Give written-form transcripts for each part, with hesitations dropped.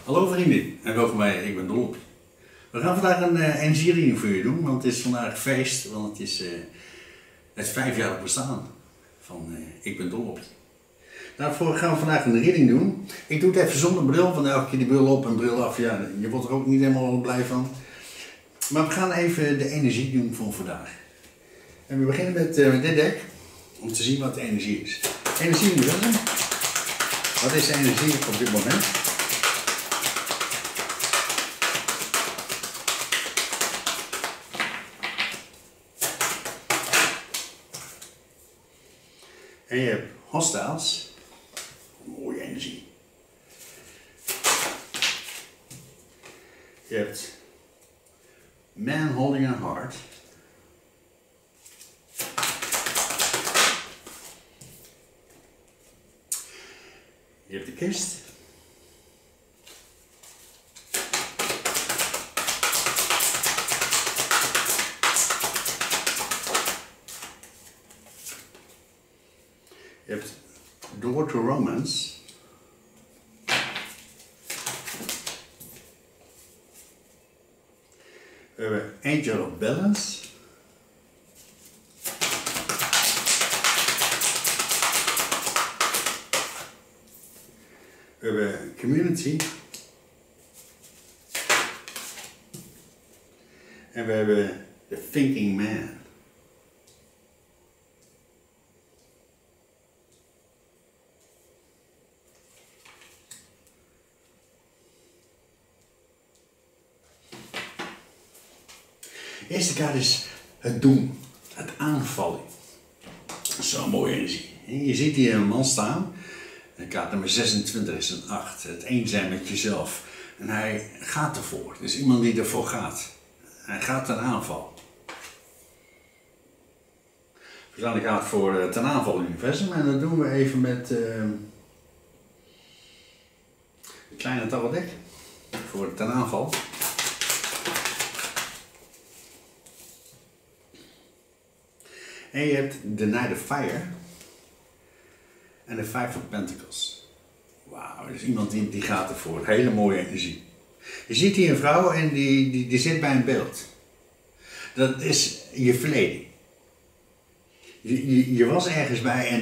Hallo vrienden en welkom bij Ik Ben Dol Op Je. We gaan vandaag een energiereading voor je doen, want het is vandaag feest, want het is het 5-jarig bestaan van Ik Ben Dol Op Je. Daarvoor gaan we vandaag een reading doen. Ik doe het even zonder bril, van elke keer die bril op en bril af, ja, je wordt er ook niet helemaal blij van. Maar we gaan even de energie doen van vandaag. En we beginnen met dit dek, om te zien wat de energie is. Energie in de willen. Wat is de energie op dit moment? En je hebt hostiles, mooie energie. Je hebt man holding a heart. Je hebt de kist. Je hebt Door to Romance. We hebben Angel of Balance. We hebben Community. En we hebben The Thinking Man. De eerste kaart is het doen, het aanvallen. Zo'n mooie energie. Je ziet hier een man staan. Kaart nummer 26 is een 8. Het eens zijn met jezelf. En hij gaat ervoor. Dus iemand die ervoor gaat. Hij gaat ten aanval. We staan de kaart voor ten aanval universum. En dat doen we even met een kleine taroddek. Voor ten aanval. En je hebt The Knight of Fire en de 5 of Pentacles. Wauw, dus iemand die gaat ervoor. Hele mooie energie. Je ziet hier een vrouw en die zit bij een beeld. Dat is je verleden. Je was ergens bij en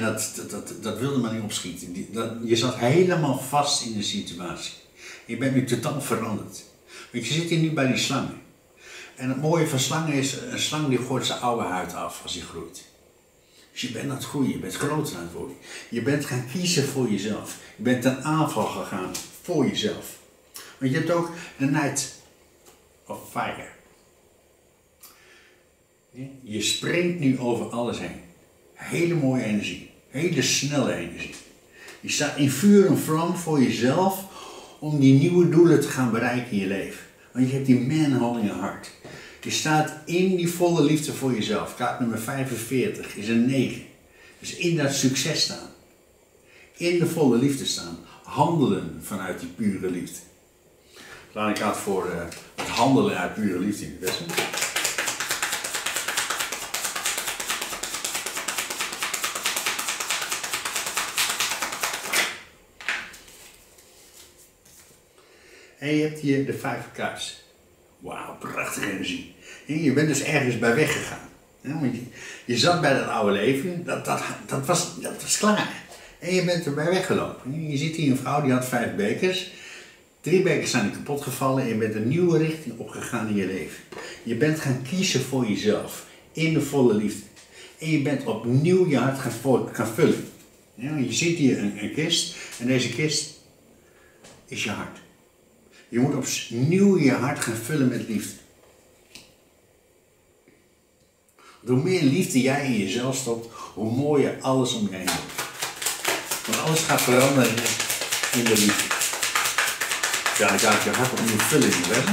dat wilde maar niet opschieten. Je zat helemaal vast in de situatie. Je bent nu totaal veranderd. Want je zit hier nu bij die slangen. En het mooie van slangen is, een slang die gooit zijn oude huid af als hij groeit. Dus je bent aan het groeien, je bent groter aan het worden. Je bent gaan kiezen voor jezelf. Je bent ten aanval gegaan voor jezelf. Want je hebt ook de Knight of Fire. Je springt nu over alles heen. Hele mooie energie, hele snelle energie. Je staat in vuur en vlam voor jezelf om die nieuwe doelen te gaan bereiken in je leven. Want je hebt die man holding a heart. Je staat in die volle liefde voor jezelf. Kaart nummer 45 is een 9. Dus in dat succes staan. In de volle liefde staan. Handelen vanuit die pure liefde. Laat ik kaart voor het handelen uit pure liefde in het westen. En je hebt hier de 5 kaars. Wauw, prachtige energie. Je bent dus ergens bij weggegaan. Want je zat bij dat oude leven, dat was klaar. En je bent erbij weggelopen. Je ziet hier een vrouw die had 5 bekers. 3 bekers zijn kapot gevallen en je bent een nieuwe richting opgegaan in je leven. Je bent gaan kiezen voor jezelf. In de volle liefde. En je bent opnieuw je hart gaan vullen. Je ziet hier een kist en deze kist is je hart. Je moet opnieuw je hart gaan vullen met liefde. Hoe meer liefde jij in jezelf stopt, hoe mooier alles om je heen wordt. Want alles gaat veranderen in de liefde. Ja, dan gaat je hart opnieuw vullen in je weg.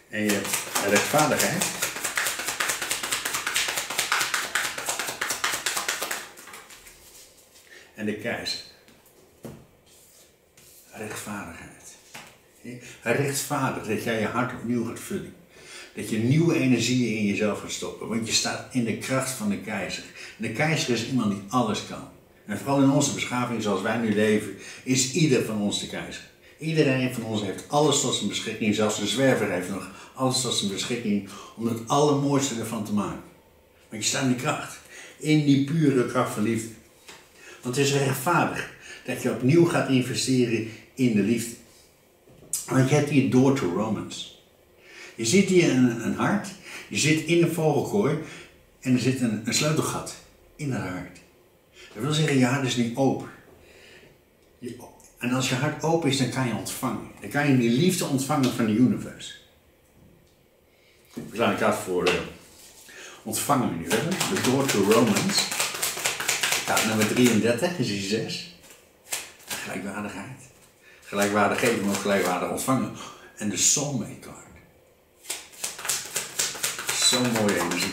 En je hebt rechtvaardigheid. En de keizer. Rechtvaardigheid. Rechtvaardig dat jij je hart opnieuw gaat vullen. Dat je nieuwe energieën in jezelf gaat stoppen. Want je staat in de kracht van de keizer. En de keizer is iemand die alles kan. En vooral in onze beschaving zoals wij nu leven, is ieder van ons de keizer. Iedereen van ons heeft alles tot zijn beschikking, zelfs de zwerver heeft nog alles tot zijn beschikking om het allermooiste ervan te maken. Want je staat in die kracht, in die pure kracht van liefde. Want het is rechtvaardig dat je opnieuw gaat investeren in de liefde. Want je hebt hier door to Romans. Je ziet hier een hart, je zit in een vogelkooi en er zit een sleutelgat in het hart. Dat wil zeggen, je hart is niet open. En als je hart open is, dan kan je ontvangen. Dan kan je die liefde ontvangen van de universe. We slaan de kaart voor ontvangen we nu. De door to Romans. Kaart nummer 33 is die 6. Gelijkwaardigheid. Gelijkwaardig geven, maar ook gelijkwaardig ontvangen. En de soulmate card. Zo'n mooie energie.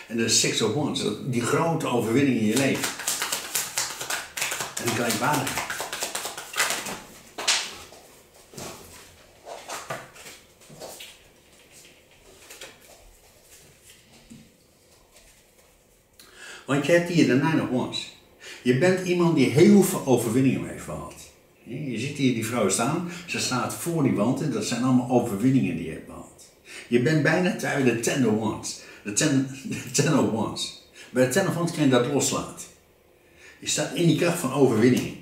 En de Six of Wands, die grote overwinning in je leven. En die gelijkwaardigheid. Want je hebt hier de Nine of Wands. Je bent iemand die heel veel overwinningen heeft gehad. Je ziet hier die vrouw staan, ze staat voor die wand en dat zijn allemaal overwinningen die je hebt gehad. Je bent bijna thuis de Ten of Wands. De ten of Wands. Bij de Ten of Wands kan je dat loslaten. Je staat in die kracht van overwinningen.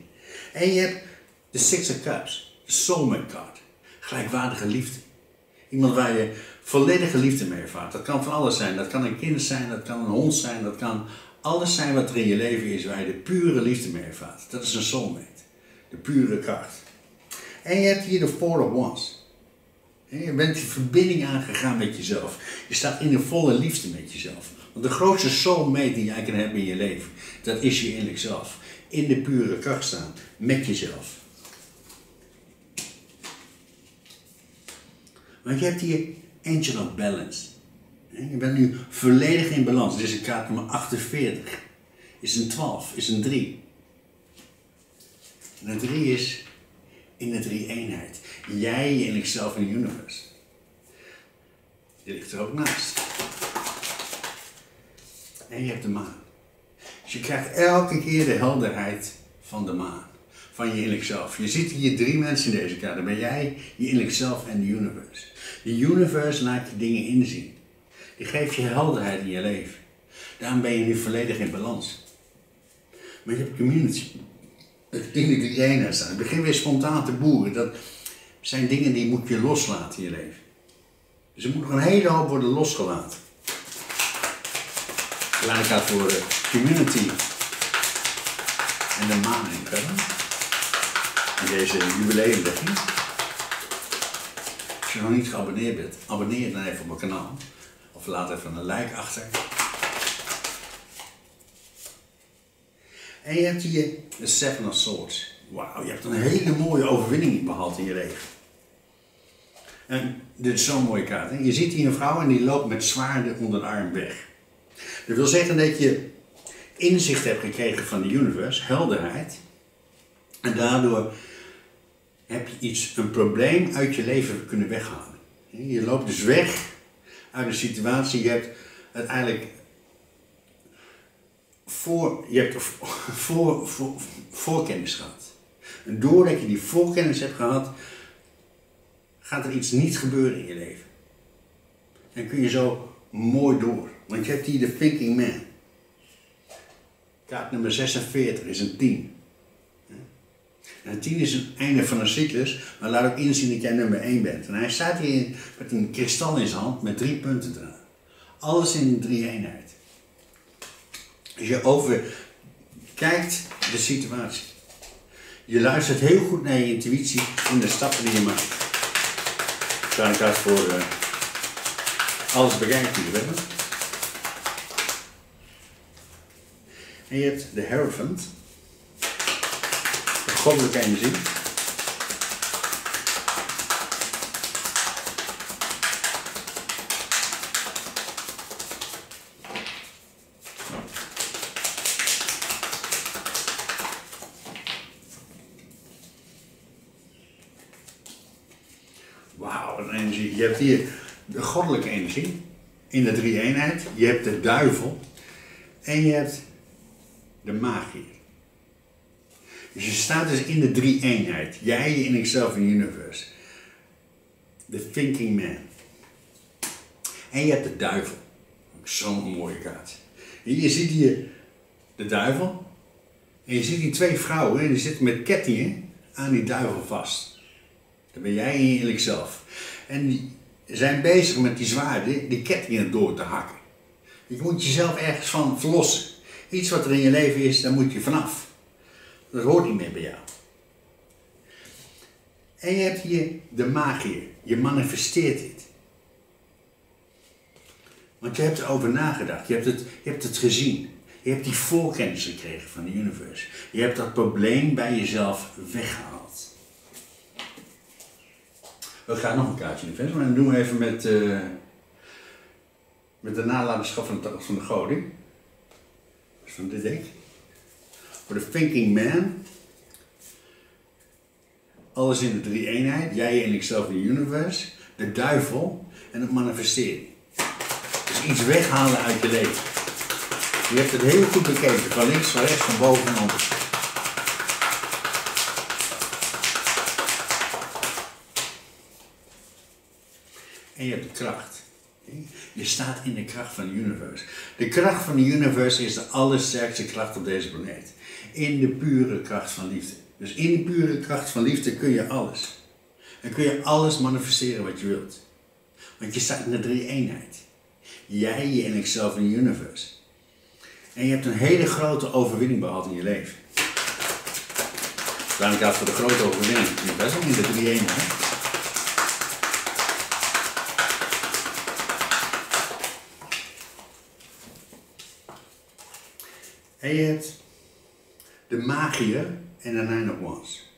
En je hebt de Six of Cups, de soulmate card. Gelijkwaardige liefde. Iemand waar je volledige liefde mee ervaart. Dat kan van alles zijn. Dat kan een kind zijn, dat kan een hond zijn, dat kan alles zijn wat er in je leven is waar je de pure liefde mee ervaart. Dat is een soulmate. De pure kracht. En je hebt hier de Four of Wands. Je bent die verbinding aangegaan met jezelf. Je staat in de volle liefde met jezelf. Want de grootste soulmate die jij kan hebben in je leven, dat is je innerlijk zelf. In de pure kracht staan, met jezelf. Want je hebt hier Angel of Balance. Je bent nu volledig in balans. Dit is een kaart nummer 48. Is een 12, is een 3. En een 3 is in de drie eenheid. Jij, je innerlijk zelf en de universe. Die ligt er ook naast. En je hebt de maan. Dus je krijgt elke keer de helderheid van de maan. Van je innerlijk zelf. Je ziet hier 3 mensen in deze kaart. Dan ben jij, je innerlijk zelf en de universe. De universe laat je dingen inzien. Die geeft je helderheid in je leven. Daarom ben je nu volledig in balans. Maar je hebt community. Het innerlijke drie eenheid staan. Het begint weer spontaan te boeren. Dat zijn dingen die moet je loslaten in je leven. Dus er moet nog een hele hoop worden losgelaten. Gelijk gaat voor de community en de maan in in deze jubileumlegging. Als je nog niet geabonneerd bent, abonneer je dan even op mijn kanaal. Of laat even een like achter. En je hebt hier de Seven of Swords. Wauw, je hebt een hele mooie overwinning behaald in je leven. En dit is zo'n mooie kaart. Hè? Je ziet hier een vrouw en die loopt met zwaarden onder de arm weg. Dat wil zeggen dat je inzicht hebt gekregen van de universe, helderheid. En daardoor heb je een probleem uit je leven kunnen weghalen. Je loopt dus weg uit een situatie, je hebt uiteindelijk voorkennis gehad. En doordat je die voorkennis hebt gehad, gaat er iets niet gebeuren in je leven. En kun je zo mooi door. Want je hebt hier de Thinking Man. Kaart nummer 46 is een 10. En een 10 is het einde van een cyclus, maar laat ook inzien dat jij nummer 1 bent. En hij staat hier met een kristal in zijn hand met 3 punten eraan. Alles in 3 eenheid. Dus je overkijkt de situatie. Je luistert heel goed naar je intuïtie in de stappen die je maakt. Daar een kaart voor alles bekijkt die we hebben. En je hebt de Hierophant. De goddelijke energie. Wauw, een energie. Je hebt hier de goddelijke energie in de 3 eenheid. Je hebt de duivel. En je hebt de magie. Dus je staat dus in de drie-eenheid. Jij, in Excel en Universe. The thinking man. En je hebt de duivel. Zo'n mooie kaart. Je ziet hier de duivel. En je ziet die twee vrouwen en die zitten met kettingen aan die duivel vast. Dat ben jij in je eerlijk zelf. En die zijn bezig met die zwaarden, die kettingen door te hakken. Je moet jezelf ergens van verlossen. Iets wat er in je leven is, daar moet je vanaf. Dat hoort niet meer bij jou. En je hebt hier de magier. Je manifesteert dit. Want je hebt erover nagedacht. Je hebt het gezien. Je hebt die voorkennis gekregen van de universe. Je hebt dat probleem bij jezelf weggehaald. We gaan nog een kaartje in de vest, maar dan doen we even met de nalatenschap van de goden. Dus van dit dek. Voor de thinking man. Alles in de drie-eenheid. Jij en ikzelf in de universe. De duivel en het manifesteren. Dus iets weghalen uit je leven. Je hebt het heel goed bekeken. Van links, van rechts, van boven en onder. En je hebt de kracht. Je staat in de kracht van de universe. De kracht van de universe is de allersterkste kracht op deze planeet. In de pure kracht van liefde. Dus in de pure kracht van liefde kun je alles. Dan kun je alles manifesteren wat je wilt. Want je staat in de drie-eenheid. Jij, je en ikzelf in de universe. En je hebt een hele grote overwinning behaald in je leven. Daarom gaat het voor de grote overwinning. Je bent wel in de drie-eenheid. En je hebt de magier en de Nine of Wands.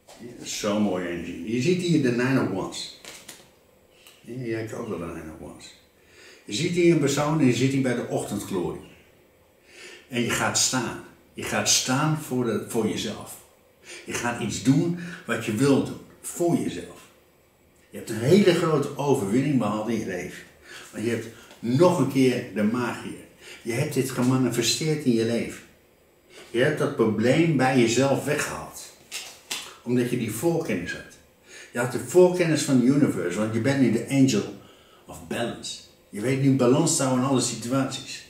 Dat is zo'n mooie energie. Je ziet hier de Nine of Wands. Jij hebt ook wel de Nine of Wands. Je ziet hier een persoon en je zit hier bij de ochtendglorie. En je gaat staan. Je gaat staan voor jezelf. Je gaat iets doen wat je wilt doen. Voor jezelf. Je hebt een hele grote overwinning behaald in je leven. Want je hebt nog een keer de magier. Je hebt dit gemanifesteerd in je leven. Je hebt dat probleem bij jezelf weggehaald. Omdat je die voorkennis had. Je had de voorkennis van de universe, want je bent nu de angel of balance. Je weet nu balans te houden in alle situaties.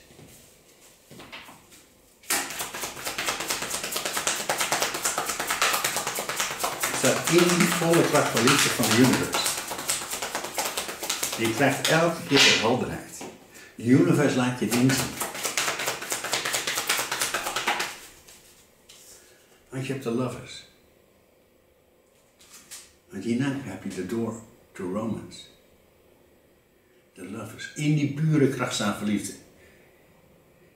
Je staat in die volle kracht van liefde van de universe. En je krijgt elke keer de helderheid. De universe laat je het inzien. Want je hebt de lovers. Want hierna heb je de door to romance. De lovers. In die pure kracht staan voor liefde.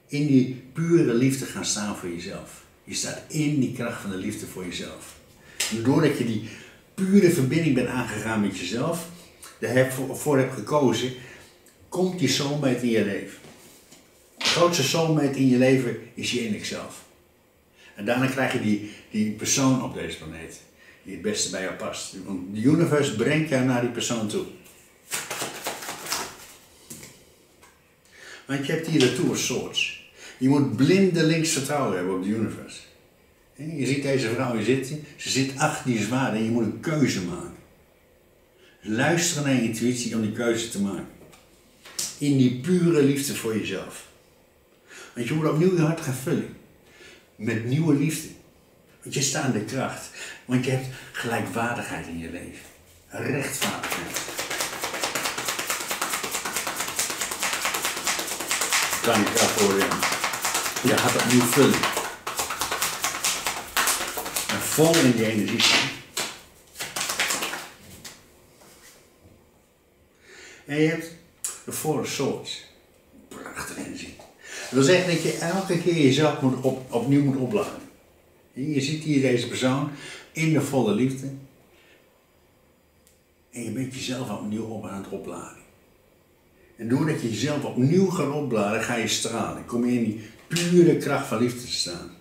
In die pure liefde gaan staan voor jezelf. Je staat in die kracht van de liefde voor jezelf. En doordat je die pure verbinding bent aangegaan met jezelf, ervoor hebt gekozen, komt die soulmate in je leven. De grootste soulmate in je leven is je innerlijk zelf. En daarna krijg je die persoon op deze planeet die het beste bij jou past. Want de universe brengt jou naar die persoon toe. Want je hebt hier de Two of Swords. Je moet blindelings vertrouwen hebben op de universe. Je ziet deze vrouw hier zitten. Ze zit achter die zwaarden en je moet een keuze maken. Luister naar je intuïtie om die keuze te maken. In die pure liefde voor jezelf. Want je moet opnieuw je hart gaan vullen. Met nieuwe liefde. Want je staat in de kracht. Want je hebt gelijkwaardigheid in je leven. Rechtvaardigheid. Kan je daarvoor je hart opnieuw vullen. En vol in die energie staan. En je hebt de Four of Swords. Prachtige energie. Dat wil zeggen dat je elke keer jezelf opnieuw moet opladen. Je ziet hier deze persoon in de volle liefde. En je bent jezelf opnieuw aan het opladen. En doordat je jezelf opnieuw gaat opladen, ga je stralen. Kom je in die pure kracht van liefde te staan.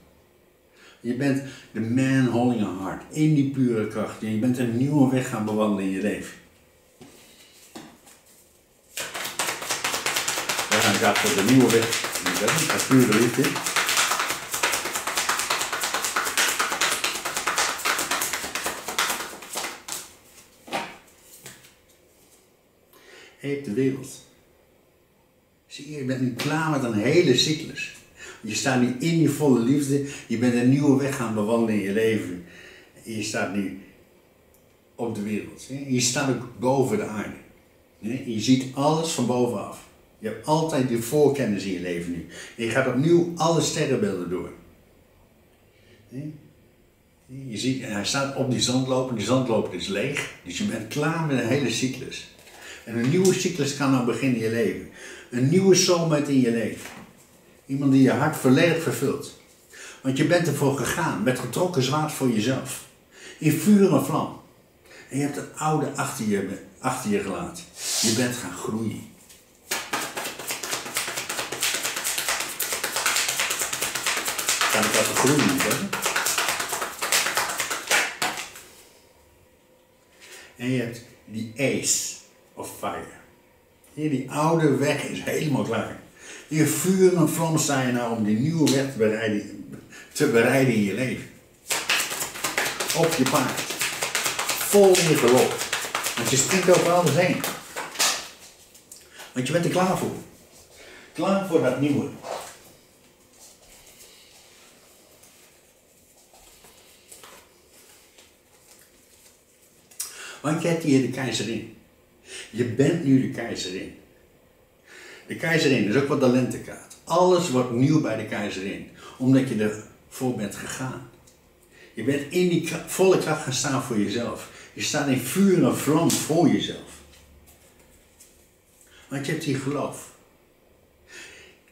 Je bent de man holding a heart. In die pure kracht. En je bent een nieuwe weg gaan bewandelen in je leven. We gaan voor de nieuwe weg. De pure liefde. En je hebt de wereld. Zie je, je bent nu klaar met een hele cyclus. Je staat nu in je volle liefde. Je bent een nieuwe weg gaan bewandelen in je leven. En je staat nu op de wereld. Je staat ook boven de aarde. Je ziet alles van bovenaf. Je hebt altijd die voorkennis in je leven nu. En je gaat opnieuw alle sterrenbeelden door. Je ziet, hij staat op die zandloper. Die zandloper is leeg. Dus je bent klaar met een hele cyclus. En een nieuwe cyclus kan nou beginnen in je leven. Een nieuwe soulmate in je leven. Iemand die je hart volledig vervult. Want je bent ervoor gegaan. Met getrokken zwaard voor jezelf. In vuur en vlam. En je hebt het oude achter je gelaten. Je bent gaan groeien. Kan ik dat groeien niet hebben? En je hebt die ace of fire. Hier, die oude weg is helemaal klaar. In vuur en vlam sta je nou om die nieuwe weg te bereiden in je leven. Op je paard. Vol in geloof. Want je springt over alles heen. Want je bent er klaar voor. Klaar voor dat nieuwe. Want je hebt hier de keizerin. Je bent nu de keizerin. De keizerin is ook wat de lentekaart. Alles wordt nieuw bij de keizerin. Omdat je ervoor bent gegaan. Je bent in die volle kracht gaan staan voor jezelf. Je staat in vuur en vlam voor jezelf. Want je hebt hier geloof.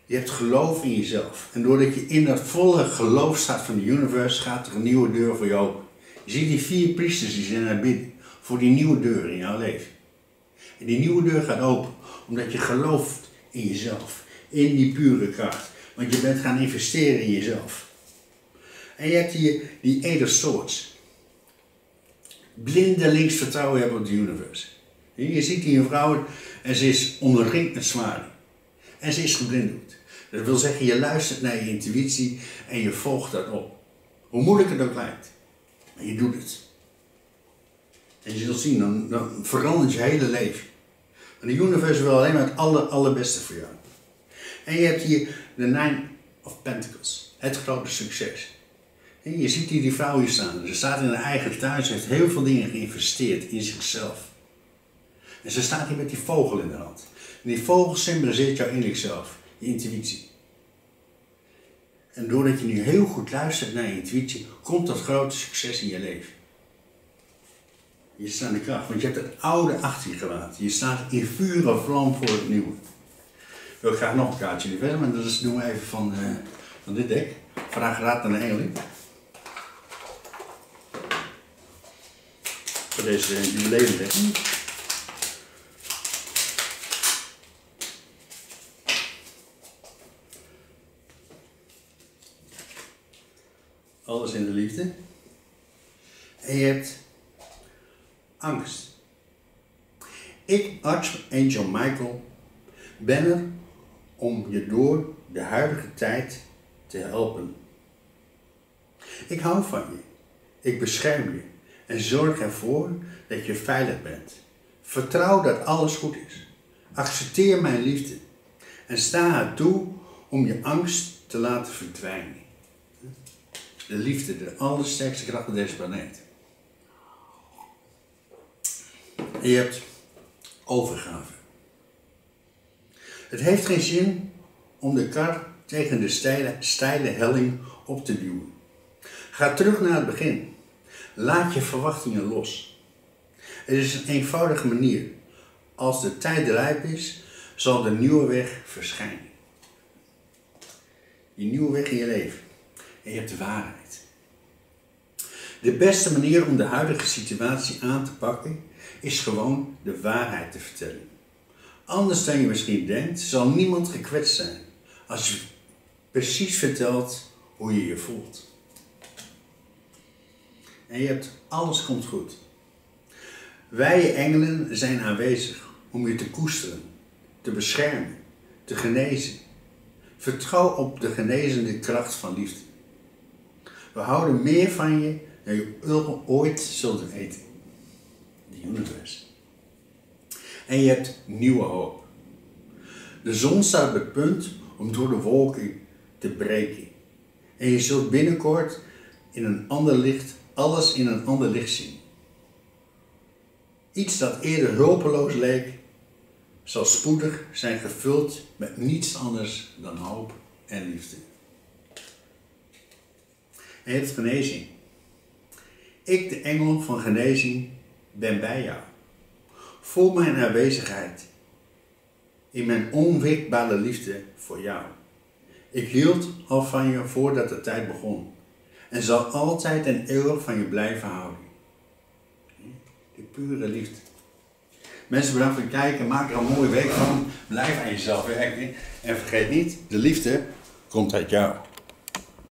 Je hebt geloof in jezelf. En doordat je in dat volle geloof staat van de universe, gaat er een nieuwe deur voor je open. Je ziet die 4 priesters die zijn naar binnen. Voor die nieuwe deur in jouw leven. En die nieuwe deur gaat open. Omdat je gelooft in jezelf. In die pure kracht. Want je bent gaan investeren in jezelf. En je hebt hier die Eight of Swords. Blindelings vertrouwen hebben op de universe. Je ziet hier een vrouw en ze is omringd met zwaarden. En ze is geblinddoekt. Dat wil zeggen, je luistert naar je intuïtie en je volgt dat op. Hoe moeilijk het ook lijkt. Maar je doet het. En je zult zien, dan verandert je hele leven. En de universe wil alleen maar het allerbeste voor jou. En je hebt hier de Nine of Pentacles. Het grote succes. En je ziet hier die vrouw hier staan. Ze staat in haar eigen thuis. Ze heeft heel veel dingen geïnvesteerd in zichzelf. En ze staat hier met die vogel in de hand. En die vogel symboliseert jouw innerlijk zelf. Je intuïtie. En doordat je nu heel goed luistert naar je intuïtie, komt dat grote succes in je leven. Je staat in de kracht, want je hebt het oude achter je gelaten. Je staat in vuur en vlam voor het nieuwe. Ik wil graag nog een kaartje nu verder, maar dat doen we even van dit dek. Vraag raad aan de engeling. Voor deze jubileumdek. Alles in de liefde. En je hebt angst. Ik, Archangel Michael, ben er om je door de huidige tijd te helpen. Ik hou van je. Ik bescherm je en zorg ervoor dat je veilig bent. Vertrouw dat alles goed is. Accepteer mijn liefde en sta haar toe om je angst te laten verdwijnen. De liefde, de allersterkste kracht op deze planeet. En je hebt overgave. Het heeft geen zin om de kar tegen de steile helling op te duwen. Ga terug naar het begin. Laat je verwachtingen los. Het is een eenvoudige manier. Als de tijd rijp is, zal de nieuwe weg verschijnen. Die nieuwe weg in je leven. En je hebt de waarheid. De beste manier om de huidige situatie aan te pakken is gewoon de waarheid te vertellen. Anders dan je misschien denkt, zal niemand gekwetst zijn als je precies vertelt hoe je je voelt. En je hebt alles komt goed. Wij engelen zijn aanwezig om je te koesteren, te beschermen, te genezen. Vertrouw op de genezende kracht van liefde. We houden meer van je dan je ooit zult weten. De universe. En je hebt nieuwe hoop. De zon staat op het punt om door de wolken te breken. En je zult binnenkort in een ander licht, alles in een ander licht zien. Iets dat eerder hulpeloos leek, zal spoedig zijn gevuld met niets anders dan hoop en liefde. En je hebt genezing. Ik, de engel van genezing, ben bij jou. Voel mijn aanwezigheid in mijn onwrikbare liefde voor jou. Ik hield al van je voordat de tijd begon en zal altijd en eeuwig van je blijven houden. De pure liefde. Mensen, bedankt voor het kijken. Maak er een mooie week van. Blijf aan jezelf werken. En vergeet niet, de liefde komt uit jou.